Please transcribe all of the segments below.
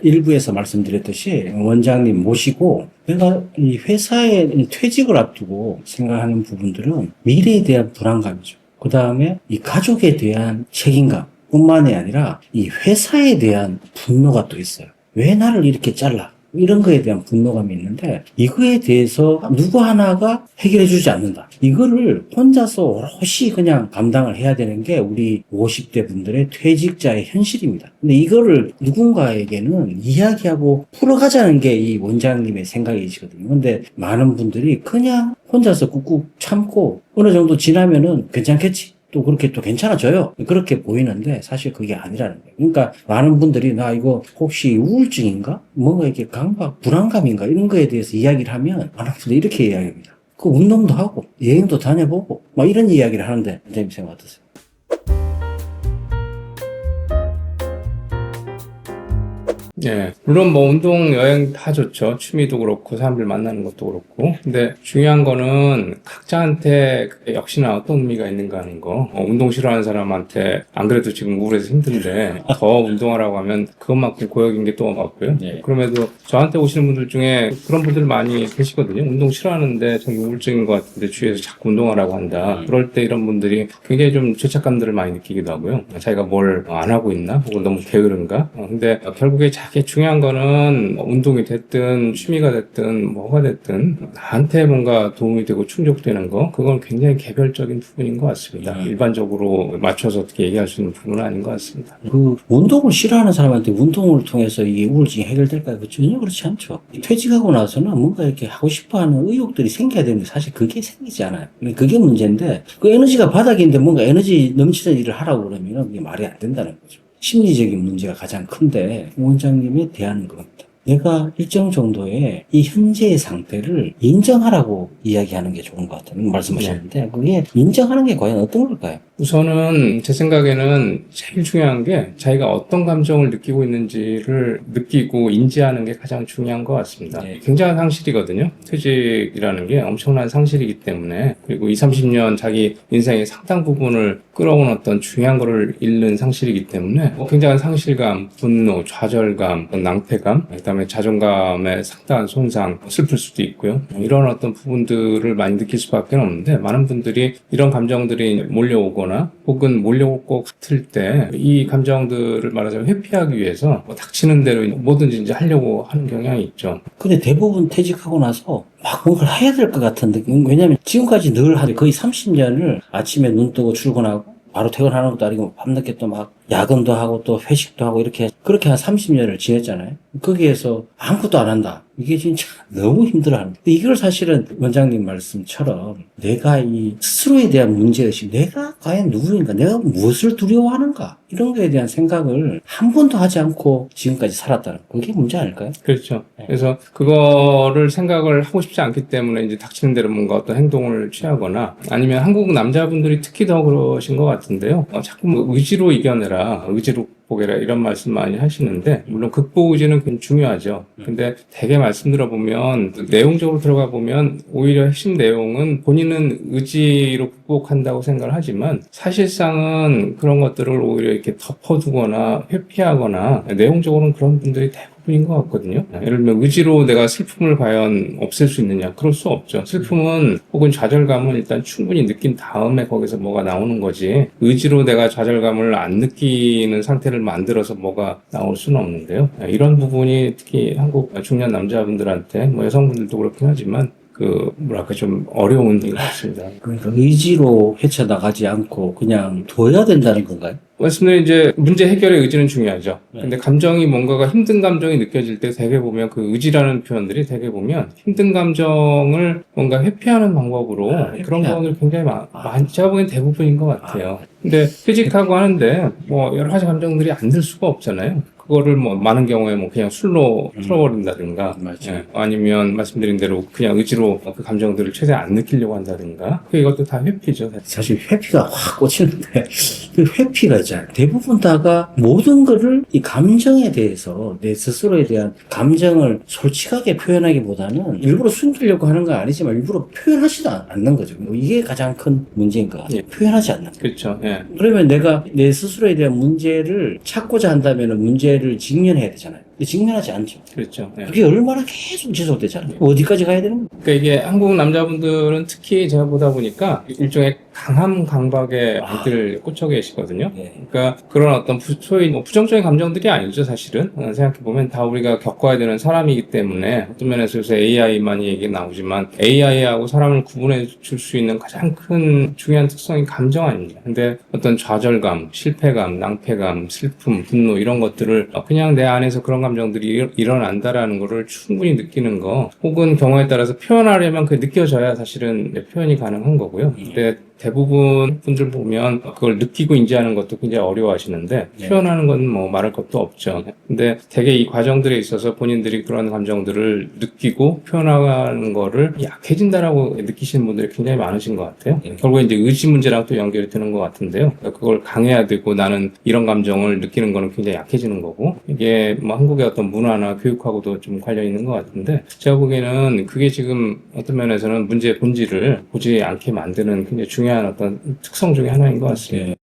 일부에서 말씀드렸듯이 원장님 모시고 내가 이 회사에 퇴직을 앞두고 생각하는 부분들은 미래에 대한 불안감이죠. 그 다음에 이 가족에 대한 책임감 뿐만이 아니라 이 회사에 대한 분노가 또 있어요. 왜 나를 이렇게 잘라? 이런 거에 대한 분노감이 있는데 이거에 대해서 누구 하나가 해결해 주지 않는다. 이거를 혼자서 오롯이 그냥 감당을 해야 되는 게 우리 50대 분들의 퇴직자의 현실입니다. 근데 이거를 누군가에게는 이야기하고 풀어가자는 게 이 원장님의 생각이시거든요. 근데 많은 분들이 그냥 혼자서 꾹꾹 참고 어느 정도 지나면은 괜찮겠지. 또 그렇게 또 괜찮아져요. 그렇게 보이는데 사실 그게 아니라는 거예요. 그러니까 많은 분들이 나 이거 혹시 우울증인가? 뭔가 이렇게 강박, 불안감인가? 이런 거에 대해서 이야기를 하면 많은 분들이 이렇게 이야기합니다. 그 운동도 하고 여행도 다녀보고 막 이런 이야기를 하는데 선생님 생각 어떠세요? 예, 물론 뭐 운동, 여행 다 좋죠. 취미도 그렇고 사람들 만나는 것도 그렇고. 근데 중요한 거는 각자한테 역시나 어떤 의미가 있는가 하는 거. 운동 싫어하는 사람한테 안 그래도 지금 우울해서 힘든데 더 운동하라고 하면 그것만큼 고역인 게 또 없고요. 네. 그럼에도 저한테 오시는 분들 중에 그런 분들 많이 계시거든요. 운동 싫어하는데 자기 우울증인 것 같은데 주위에서 자꾸 운동하라고 한다. 그럴 때 이런 분들이 굉장히 좀 죄책감들을 많이 느끼기도 하고요. 자기가 뭘 안 하고 있나? 혹은 너무 게으른가? 근데 결국에 자기 중요한 거는 운동이 됐든 취미가 됐든 뭐가 됐든 나한테 뭔가 도움이 되고 충족되는 거 그건 굉장히 개별적인 부분인 것 같습니다. 일반적으로 맞춰서 어떻게 얘기할 수 있는 부분은 아닌 것 같습니다. 그 운동을 싫어하는 사람한테 운동을 통해서 이 우울증이 해결될까요? 전혀 그렇지 않죠. 퇴직하고 나서는 뭔가 이렇게 하고 싶어하는 의욕들이 생겨야 되는데 사실 그게 생기지 않아요. 그게 문제인데 그 에너지가 바닥인데 뭔가 에너지 넘치는 일을 하라고 그러면 그게 말이 안 된다는 거죠. 심리적인 문제가 가장 큰데 원장님이 대하는 겁니다. 내가 일정 정도의 이 현재의 상태를 인정하라고 이야기하는 게 좋은 것 같다는 말씀하셨는데 그게 인정하는 게 과연 어떤 걸까요? 우선은 제 생각에는 제일 중요한 게 자기가 어떤 감정을 느끼고 있는지를 느끼고 인지하는 게 가장 중요한 것 같습니다. 네. 굉장한 상실이거든요. 퇴직이라는 게 엄청난 상실이기 때문에 그리고 20, 30년 자기 인생의 상당 부분을 끌어온 어떤 중요한 거를 잃는 상실이기 때문에 굉장한 상실감, 분노, 좌절감, 낭패감, 그다음에 자존감의 상당한 손상, 슬플 수도 있고요. 이런 어떤 부분들을 많이 느낄 수밖에 없는데 많은 분들이 이런 감정들이 몰려오거나 혹은 몰려올 것 같을 때 이 감정들을 말하자면 회피하기 위해서 닥치는 대로 뭐든지 이제 하려고 하는 경향이 있죠. 근데 대부분 퇴직하고 나서 막 뭔가를 해야 될 것 같은 느낌. 왜냐면 지금까지 늘 한 거의 30년을 아침에 눈 뜨고 출근하고 바로 퇴근하는 것도 아니고 밤늦게 또 막 야근도 하고 또 회식도 하고 이렇게 그렇게 한 30년을 지냈잖아요. 거기에서 아무것도 안 한다. 이게 진짜 너무 힘들어하는. 근데 이걸 사실은 원장님 말씀처럼 내가 이 스스로에 대한 문제의식, 내가 과연 누구인가, 내가 무엇을 두려워하는가 이런 거에 대한 생각을 한 번도 하지 않고 지금까지 살았다는 그게 문제 아닐까요? 그렇죠. 그래서 그거를 생각을 하고 싶지 않기 때문에 이제 닥치는 대로 뭔가 어떤 행동을 취하거나 아니면 한국 남자분들이 특히 더 그러신 것 같은데요. 자꾸 뭐 의지로 이겨내라, 의지로 극복해라 이런 말씀 많이 하시는데 물론 극복 의지는 굉장히 중요하죠. 근데 되게 말씀 들어보면 내용적으로 들어가 보면 오히려 핵심 내용은 본인은 의지로 극복한다고 생각을 하지만 사실상은 그런 것들을 오히려 이렇게 덮어두거나 회피하거나 내용적으로는 그런 분들이 대부분인 것 같거든요. 예를 들면 의지로 내가 슬픔을 과연 없앨 수 있느냐? 그럴 수 없죠. 슬픔은 혹은 좌절감은 일단 충분히 느낀 다음에 거기서 뭐가 나오는 거지 의지로 내가 좌절감을 안 느끼는 상태를 만들어서 뭐가 나올 수는 없는데요. 이런 부분이 특히 한국 중년 남자분들한테 뭐 여성분들도 그렇긴 하지만 뭐랄까 좀 어려운 일 같습니다. 그러니까 의지로 헤쳐나가지 않고 그냥 둬야 된다는 건가요? 말씀드린 이제 문제 해결의 의지는 중요하죠. 네. 근데 감정이 뭔가가 힘든 감정이 느껴질 때 대개 보면 그 의지라는 표현들이 대개 보면 힘든 감정을 뭔가 회피하는 방법으로 그런 경우들 굉장히 제가 보기엔 대부분인 것 같아요. 근데 퇴직하고 하는데 뭐 여러 가지 감정들이 안 들 수가 없잖아요. 그거를 뭐 많은 경우에 뭐 그냥 술로 풀어버린다든가 아니면 말씀드린 대로 그냥 의지로 그 감정들을 최대한 안 느끼려고 한다든가 이것도 다 회피죠. 사실 회피가 확 꽂히는데 그 회피가 그렇잖아요. 대부분 다가 모든 거를 이 감정에 대해서 내 스스로에 대한 감정을 솔직하게 표현하기보다는 일부러 숨기려고 하는 건 아니지만 일부러 표현하지도 않는 거죠. 뭐 이게 가장 큰 문제인 것 같아요. 표현하지 않는 거. 그렇죠. 예. 그러면 내가 내 스스로에 대한 문제를 찾고자 한다면 문제를 직면해야 되잖아요. 근데 직면하지 않죠. 그렇죠. 예. 그게 얼마나 계속 지속되잖아요. 어디까지 가야 되는 거예요? 그러니까 이게 한국 남자분들은 특히 제가 보다 보니까 일종의 강함 강박에 많이들 꽂혀 계시거든요. 네. 그러니까 그런 어떤 소위 뭐 부정적인 감정들이 아니죠, 사실은. 생각해보면 다 우리가 겪어야 되는 사람이기 때문에 어떤 면에서 요새 AI만이 얘기 나오지만 AI하고 사람을 구분해 줄 수 있는 가장 큰 중요한 특성이 감정 아닙니까? 근데 어떤 좌절감, 실패감, 낭패감, 슬픔, 분노 이런 것들을 그냥 내 안에서 그런 감정들이 일어난다라는 거를 충분히 느끼는 거 혹은 경우에 따라서 표현하려면 그게 느껴져야 사실은 표현이 가능한 거고요. 근데 대부분 분들 보면 그걸 느끼고 인지하는 것도 굉장히 어려워하시는데 네. 표현하는 건 뭐 말할 것도 없죠. 근데 되게 이 과정들에 있어서 본인들이 그런 감정들을 느끼고 표현하는 거를 약해진다라고 느끼시는 분들이 굉장히 많으신 것 같아요. 결국에 이제 의지 문제랑 또 연결이 되는 것 같은데요. 그걸 강해야 되고 나는 이런 감정을 느끼는 거는 굉장히 약해지는 거고 이게 뭐 한국의 어떤 문화나 교육하고도 좀 관련이 있는 것 같은데 제가 보기에는 그게 지금 어떤 면에서는 문제의 본질을 보지 않게 만드는 굉장히 중요한 어떤 특성 중에 하나인 것 같습니다. 네.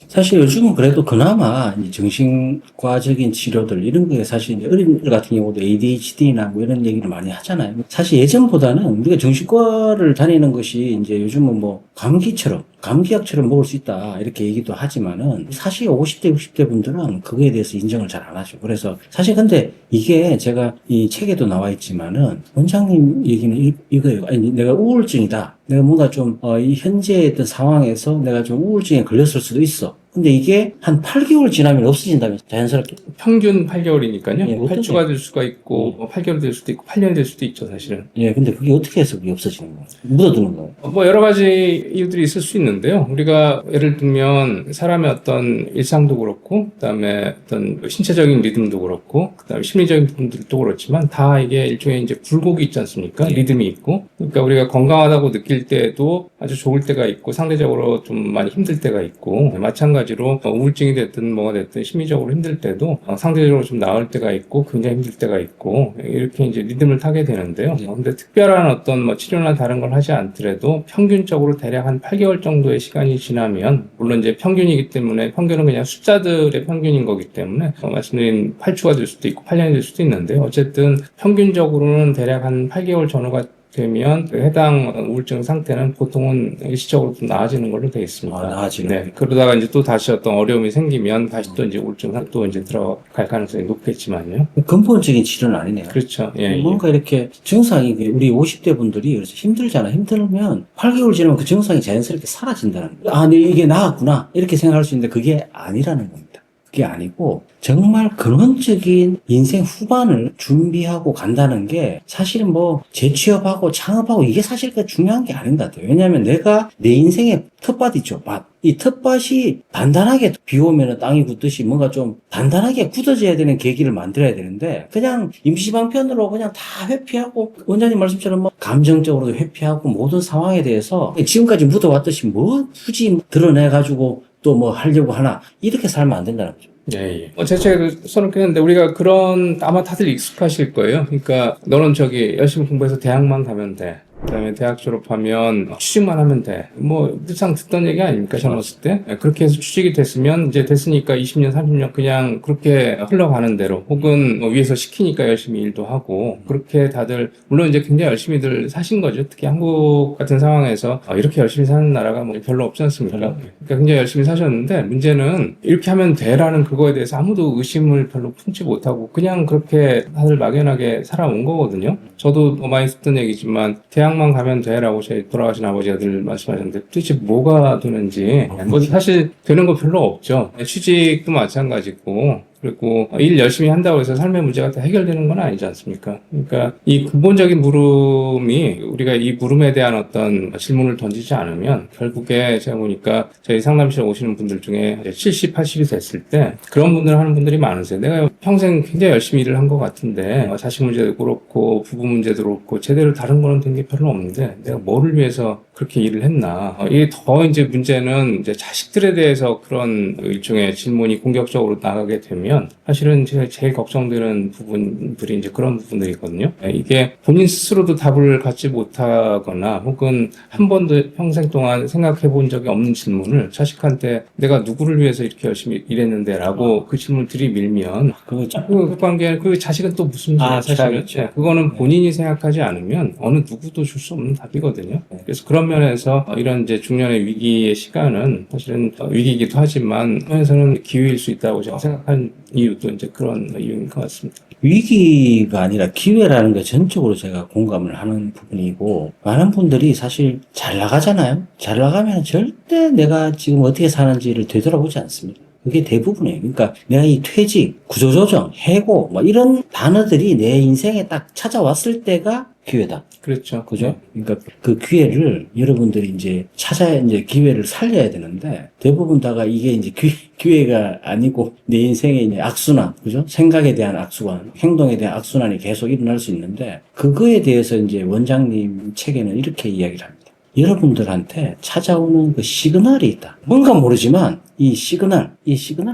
사실 요즘은 그래도 그나마 이 정신과적인 치료들 이런 게 사실 이제 어린이들 같은 경우도 ADHD나 뭐 이런 얘기를 많이 하잖아요. 사실 예전보다는 우리가 정신과를 다니는 것이 이제 요즘은 뭐 감기약처럼 먹을 수 있다 이렇게 얘기도 하지만은 사실 50대 60대 분들은 그거에 대해서 인정을 잘 안 하죠. 그래서 사실 근데 이게 제가 이 책에도 나와 있지만은 원장님 얘기는 이거예요. 아니 내가 우울증이다. 내가 뭔가 좀 이 현재의 어떤 상황에서 내가 좀 우울증에 걸렸을 수도 있어. 근데 이게 한 8개월 지나면 없어진다면 자연스럽게. 평균 8개월이니까요. 예, 뭐 8주가 될 수가 있고, 뭐 8개월 될 수도 있고, 8년이 될 수도 있죠, 사실은. 예, 근데 그게 어떻게 해서 그게 없어지는 거예요? 묻어두는 거예요? 뭐 여러 가지 이유들이 있을 수 있는데요. 우리가 예를 들면 사람의 어떤 일상도 그렇고, 그다음에 어떤 신체적인 리듬도 그렇고, 그다음에 심리적인 부분들도 그렇지만 다 이게 일종의 이제 굴곡이 있지 않습니까? 리듬이 있고. 그러니까 우리가 건강하다고 느낄 때도 아주 좋을 때가 있고, 상대적으로 좀 많이 힘들 때가 있고, 마찬가지로 우울증이 됐든 뭐가 됐든 심리적으로 힘들 때도 상대적으로 좀 나을 때가 있고, 굉장히 힘들 때가 있고, 이렇게 이제 리듬을 타게 되는데요. 근데 특별한 어떤 뭐 치료나 다른 걸 하지 않더라도 평균적으로 대략 한 8개월 정도의 시간이 지나면, 물론 이제 평균이기 때문에 평균은 그냥 숫자들의 평균인 거기 때문에 말씀드린 8주가 될 수도 있고 8년이 될 수도 있는데 어쨌든 평균적으로는 대략 한 8개월 전후가 되면 해당 우울증 상태는 보통은 일시적으로 좀 나아지는 걸로 되어 있습니다. 나아지는. 네. 그러다가 이제 또 다시 어떤 어려움이 생기면 다시 또 이제 우울증 또 이제 들어갈 가능성이 높겠지만요. 근본적인 치료는 아니네요. 그렇죠. 예. 뭔가 이렇게 증상이 우리 50대 분들이 그래서 힘들잖아. 힘들면 8개월 지나면 그 증상이 자연스럽게 사라진다는 거예요. 아, 근데 이게 나았구나. 이렇게 생각할 수 있는데 그게 아니라는 겁니다. 그게 아니고 정말 근원적인 인생 후반을 준비하고 간다는 게 사실은 뭐 재취업하고 창업하고 이게 사실 그 중요한 게 아닌 것 같아요. 왜냐하면 내가 내 인생의 텃밭 있죠. 밭. 이 텃밭이 단단하게 비 오면 땅이 굳듯이 뭔가 좀 단단하게 굳어져야 되는 계기를 만들어야 되는데 그냥 임시방편으로 그냥 다 회피하고 원장님 말씀처럼 뭐 감정적으로도 회피하고 모든 상황에 대해서 지금까지 묻어왔듯이 뭐 굳이 드러내가지고 또 뭐 하려고 하나 이렇게 살면 안 된다는 거죠. 예. 제 책에도 써놓긴 했는데 우리가 그런 아마 다들 익숙하실 거예요. 그러니까 너는 저기 열심히 공부해서 대학만 가면 돼. 그다음에 대학 졸업하면 취직만 하면 돼. 뭐 늘상 듣던 얘기 아닙니까 젊었을 때. 그렇게 해서 취직이 됐으면 이제 됐으니까 20년 30년 그냥 그렇게 흘러가는 대로 혹은 뭐 위에서 시키니까 열심히 일도 하고 그렇게 다들 물론 이제 굉장히 열심히들 사신 거죠. 특히 한국 같은 상황에서 이렇게 열심히 사는 나라가 뭐 별로 없지 않습니까? 그러니까 굉장히 열심히 사셨는데 문제는 이렇게 하면 돼라는 그거에 대해서 아무도 의심을 별로 품지 못하고 그냥 그렇게 다들 막연하게 살아온 거거든요. 저도 뭐 많이 듣던 얘기지만 대학만 가면 돼라고 저희 돌아가신 아버지가 늘 말씀하셨는데 도대체 뭐가 되는지 뭐 사실 되는 거 별로 없죠. 취직도 마찬가지고 그리고 일 열심히 한다고 해서 삶의 문제가 다 해결되는 건 아니지 않습니까? 그러니까 이 근본적인 물음이 우리가 이 물음에 대한 어떤 질문을 던지지 않으면 결국에 제가 보니까 저희 상담실에 오시는 분들 중에 70, 80이 됐을 때 그런 분들 하는 분들이 많으세요. 내가 평생 굉장히 열심히 일을 한 것 같은데 자식 문제도 그렇고 부부 문제도 그렇고 제대로 다른 거는 된 게 별로 없는데 내가 뭐를 위해서 그렇게 일을 했나. 이게 더 이제 문제는 이제 자식들에 대해서 그런 일종의 질문이 공격적으로 나가게 되면 사실은 제가 제일 걱정되는 부분들이 이제 그런 부분들이거든요. 이게 본인 스스로도 답을 갖지 못하거나 혹은 한 번도 평생 동안 생각해 본 적이 없는 질문을 자식한테 내가 누구를 위해서 이렇게 열심히 일했는데 라고 그 질문을 들이밀면 그 관계는 그 자식은 또 무슨 죄야 사실은. 그거는 본인이 생각하지 않으면 어느 누구도 줄 수 없는 답이거든요. 그래서 그런 면에서 이런 이제 중년의 위기의 시간은 사실은 위기이기도 하지만 한면에서는 기회일 수 있다고 제가 생각한 이유도 이제 그런 이유인 것 같습니다. 위기가 아니라 기회라는 게 전적으로 제가 공감을 하는 부분이고, 많은 분들이 사실 잘 나가잖아요. 잘 나가면 절대 내가 지금 어떻게 사는지를 되돌아보지 않습니다. 그게 대부분이에요. 그러니까 내가 이 퇴직, 구조조정, 해고 뭐 이런 단어들이 내 인생에 딱 찾아왔을 때가 기회다. 그렇죠. 그죠? 그러니까 그 기회를 여러분들이 이제 찾아야 이제 기회를 살려야 되는데 대부분 다가 이게 이제 기회가 아니고 내 인생의 이제 악순환, 그죠? 생각에 대한 악순환, 행동에 대한 악순환이 계속 일어날 수 있는데 그거에 대해서 이제 원장님 책에는 이렇게 이야기를 합니다. 여러분들한테 찾아오는 그 시그널이 있다. 뭔가 모르지만 이 시그널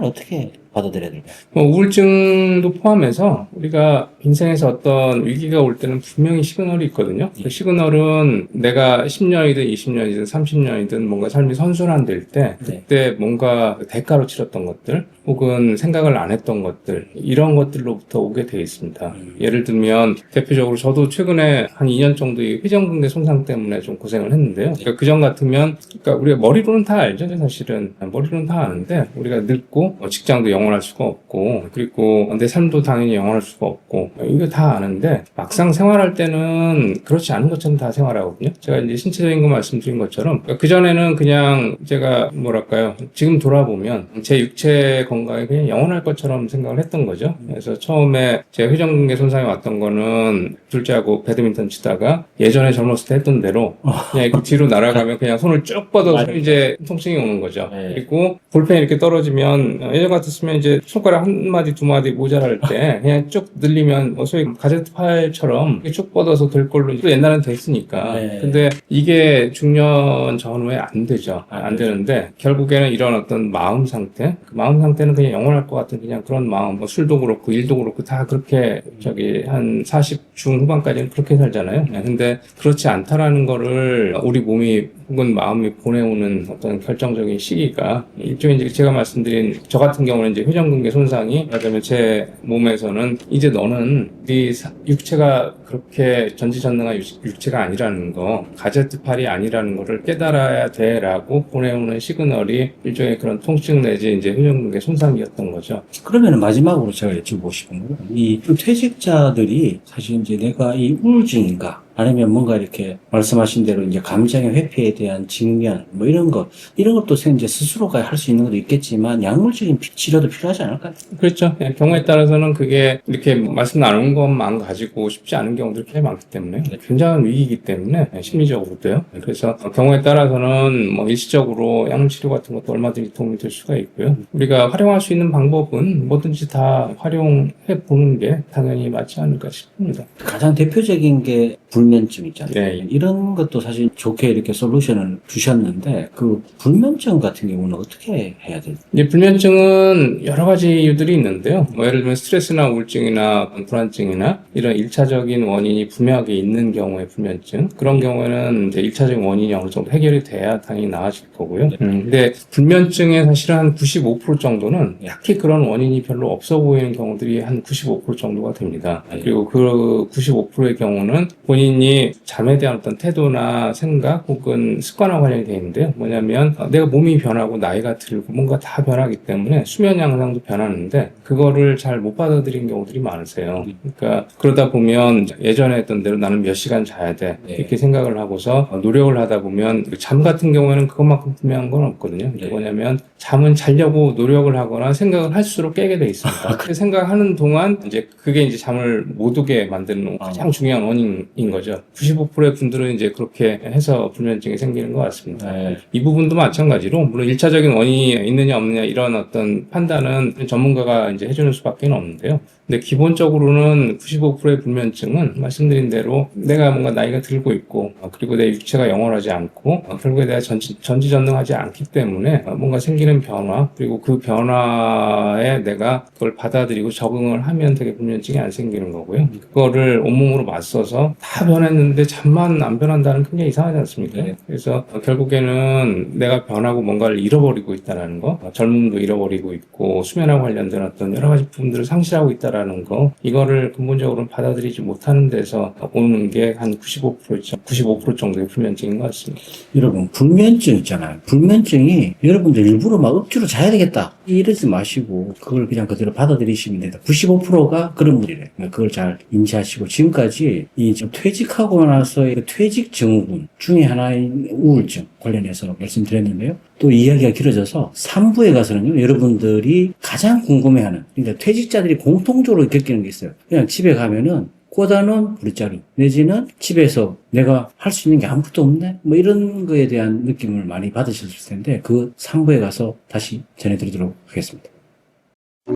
어떻게 받아들여야 될까요? 우울증도 포함해서 우리가 인생에서 어떤 위기가 올 때는 분명히 시그널이 있거든요. 그 시그널은 내가 10년이든 20년이든 30년이든 뭔가 삶이 선순환될 때 그때 뭔가 대가로 치렀던 것들 혹은 생각을 안 했던 것들 이런 것들로부터 오게 되어 있습니다. 예를 들면 대표적으로 저도 최근에 한 2년 정도의 회전근개 손상 때문에 좀 고생을 했는데요. 그러니까 그전 같으면 그러니까 우리가 머리로는 다 알죠. 사실은 머리로는 다 아는데 우리가 늙고 직장도 영원할 수가 없고 그리고 내 삶도 당연히 영원할 수가 없고 이거 다 아는데 막상 생활할 때는 그렇지 않은 것처럼 다 생활하거든요. 제가 이제 신체적인 거 말씀드린 것처럼 그전에는 그냥 제가 뭐랄까요 지금 돌아보면 제 육체 건강이 그냥 영원할 것처럼 생각을 했던 거죠. 그래서 처음에 제 회전근개 손상이 왔던 거는 둘째하고 배드민턴 치다가 예전에 젊었을 때 했던 대로 그냥 이렇게 뒤로 날아가면 그냥 손을 쭉 뻗어서 이제 통증이 오는 거죠. 그리고 볼펜이 이렇게 떨어지면 예전 같았으면 이제 손가락 한 마디 두 마디 모자랄 때 그냥 쭉 늘리면 소위 가제트 파일처럼 쭉 뻗어서 될 걸로 또 옛날엔 됐으니까. 근데 이게 중년 전후에 안 되죠. 안 되는데 결국에는 이런 어떤 마음 상태, 그 마음 상태는 그냥 영원할 것 같은 그냥 그런 마음, 뭐 술도 그렇고 일도 그렇고 다 그렇게 한 40 중후반까지는 그렇게 살잖아요. 근데 그렇지 않다라는 거를 우리 몸이 혹은 마음이 보내오는 어떤 결정적인 시기가 일종의 이제 제가 말씀드린 저 같은 경우는 이제 회전근개 손상이 그다음에 제 몸에서는 이제 너는 네 육체가 그렇게 전지전능한 육체가 아니라는 거, 가제트 팔이 아니라는 거를 깨달아야 돼라고 보내오는 시그널이 일종의 그런 통증 내지 이제 회전근개 손상이었던 거죠. 그러면 마지막으로 제가 여쭤보고 싶은 거는 이 퇴직자들이 사실 이제 내가 이 우울증인가 아니면 뭔가 이렇게 말씀하신 대로 이제 감정의 회피에 대한 직면 뭐 이런 것도 이제 스스로가 할 수 있는 것도 있겠지만 약물적인 치료도 필요하지 않을까요? 그렇죠. 경우에 따라서는 그게 이렇게 말씀 나눈 것만 가지고 쉽지 않은 경우들이 꽤 많기 때문에 굉장한 위기이기 때문에 심리적으로도요. 그래서 경우에 따라서는 뭐 일시적으로 약물 치료 같은 것도 얼마든지 도움이 될 수가 있고요. 우리가 활용할 수 있는 방법은 뭐든지 다 활용해 보는 게 당연히 맞지 않을까 싶습니다. 가장 대표적인 게 불면증 있잖아요. 네. 이런 것도 사실 좋게 이렇게 솔루션을 주셨는데 그 불면증 같은 경우는 어떻게 해야 될까요? 이제 불면증은 여러 가지 이유들이 있는데요. 뭐 예를 들면 스트레스나 우울증이나 불안증이나 이런 1차적인 원인이 분명하게 있는 경우의 불면증 그런 경우에는 이제 1차적인 원인이 어느 정도 해결이 돼야 당연히 나아질 거고요. 근데 불면증의 사실은 한 95% 정도는 딱히 그런 원인이 별로 없어 보이는 경우들이 한 95% 정도가 됩니다. 그리고 그 95%의 경우는 본인이 고민이 잠에 대한 어떤 태도나 생각 혹은 습관과 관련이 되어 있는데요. 뭐냐면 내가 몸이 변하고 나이가 들고 뭔가 다 변하기 때문에 수면 양상도 변하는데 그거를 잘 못 받아들이는 경우들이 많으세요. 그러니까 그러다 보면 예전에 했던 대로 나는 몇 시간 자야 돼 이렇게 생각을 하고서 노력을 하다 보면 잠 같은 경우에는 그것만큼 분명한 건 없거든요. 이게 뭐냐면 잠은 자려고 노력을 하거나 생각을 할수록 깨게 돼 있습니다. 그 생각하는 동안 이제 그게 이제 잠을 못 오게 만드는 가장 중요한 원인인 거죠. 95%의 분들은 이제 그렇게 해서 불면증이 생기는 것 같습니다. 이 부분도 마찬가지로 물론 1차적인 원인이 있느냐 없느냐 이런 어떤 판단은 전문가가 이제 해주는 수밖에 없는데요. 근데 기본적으로는 95%의 불면증은 말씀드린 대로 내가 뭔가 나이가 들고 있고 그리고 내 육체가 영원하지 않고 결국에 내가 전지전능하지 않기 때문에 뭔가 생기는 변화 그리고 그 변화에 내가 그걸 받아들이고 적응을 하면 되게 불면증이 안 생기는 거고요. 그거를 온몸으로 맞서서 다 변했는데 잠만 안 변한다는 굉장히 이상하지 않습니까? 그래서 결국에는 내가 변하고 뭔가를 잃어버리고 있다는 거, 젊음도 잃어버리고 있고 수면하고 관련된 어떤 여러 가지 부분들을 상실하고 있다는 거, 이거를 근본적으로 받아들이지 못하는 데서 오는 게 한 95%죠. 95% 정도의 불면증인 것 같습니다. 여러분, 불면증 있잖아요. 불면증이 여러분들 일부러 막 억지로 자야 되겠다 이러지 마시고 그걸 그냥 그대로 받아들이시면 됩니다. 95%가 그런 분이래요. 그걸 잘 인지하시고 지금까지 이 퇴직하고 나서의 퇴직 증후군 중에 하나인 우울증 관련해서 말씀드렸는데요. 또 이야기가 길어져서 3부에 가서는요, 여러분들이 가장 궁금해하는, 그러니까 퇴직자들이 공통적으로 겪이는 게 있어요. 그냥 집에 가면은 꽂아놓은 브릿자루 내지는 집에서 내가 할 수 있는 게 아무것도 없네? 뭐 이런 거에 대한 느낌을 많이 받으셨을 텐데 그 3부에 가서 다시 전해드리도록 하겠습니다.